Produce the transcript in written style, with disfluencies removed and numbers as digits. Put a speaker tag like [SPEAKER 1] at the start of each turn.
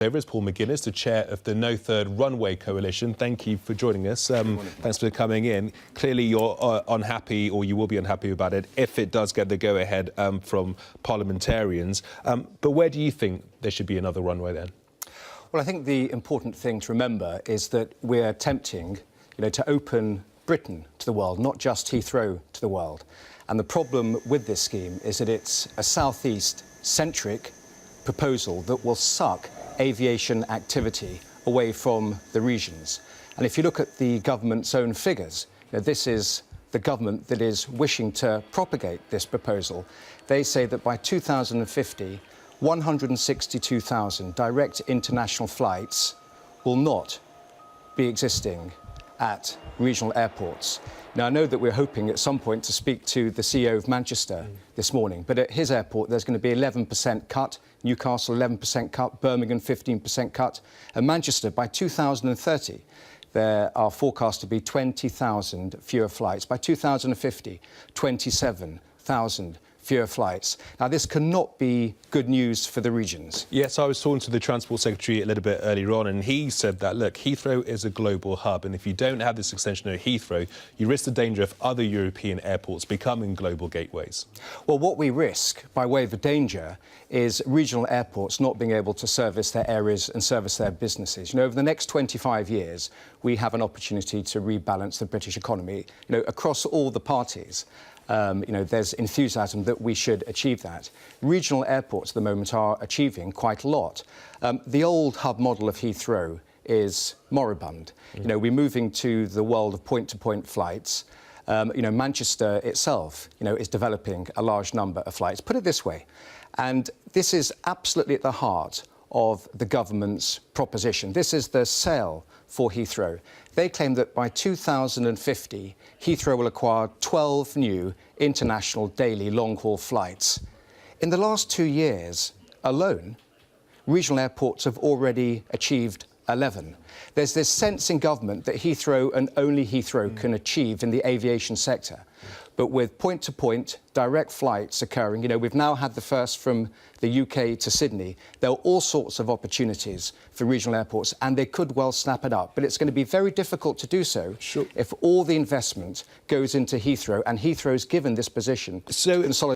[SPEAKER 1] Over is Paul McGuinness, the chair of the No Third Runway Coalition. Thank you for joining us. Thanks for coming in. Clearly, you're unhappy, or you will be unhappy about it, if it does get the go-ahead from parliamentarians. But where do you think there should be another runway then?
[SPEAKER 2] Well, I think the important thing to remember is that we're attempting, to open Britain to the world, not just Heathrow to the world. And the problem with this scheme is that it's a southeast-centric proposal that will suck aviation activity away from the regions. And if you look at the government's own figures, this is the government that is wishing to propagate this proposal. They say that by 2050, 162,000 direct international flights will not be existing at regional airports. Now, I know that we're hoping at some point to speak to the CEO of Manchester this morning, but at his airport there's going to be 11% cut, Newcastle 11% cut, Birmingham 15% cut, and Manchester by 2030 there are forecast to be 20,000 fewer flights. By 2050, 27,000 fewer flights. Now, this cannot be good news for the regions.
[SPEAKER 1] Yes, I was talking to the Transport Secretary a little bit earlier on, and he said that, look, Heathrow is a global hub, and if you don't have this extension of Heathrow, you risk the danger of other European airports becoming global gateways.
[SPEAKER 2] Well, what we risk, by way of a danger, is regional airports not being able to service their areas and service their businesses. Over the next 25 years, we have an opportunity to rebalance the British economy, across all the parties. There's enthusiasm that we should achieve that. Regional airports at the moment are achieving quite a lot. The old hub model of Heathrow is moribund. We're moving to the world of point-to-point flights. Manchester itself, is developing a large number of flights. Put it this way, and this is absolutely at the heart of the government's proposition. This is the sale for Heathrow. They claim that by 2050, Heathrow will acquire 12 new international daily long-haul flights. In the last 2 years alone, regional airports have already achieved 11. There's this sense in government that Heathrow and only Heathrow can achieve in the aviation sector. But with point-to-point direct flights occurring, we've now had the first from the UK to Sydney. There are all sorts of opportunities for regional airports, and they could well snap it up. But it's going to be very difficult to do so if all the investment goes into Heathrow, and Heathrow's given this position.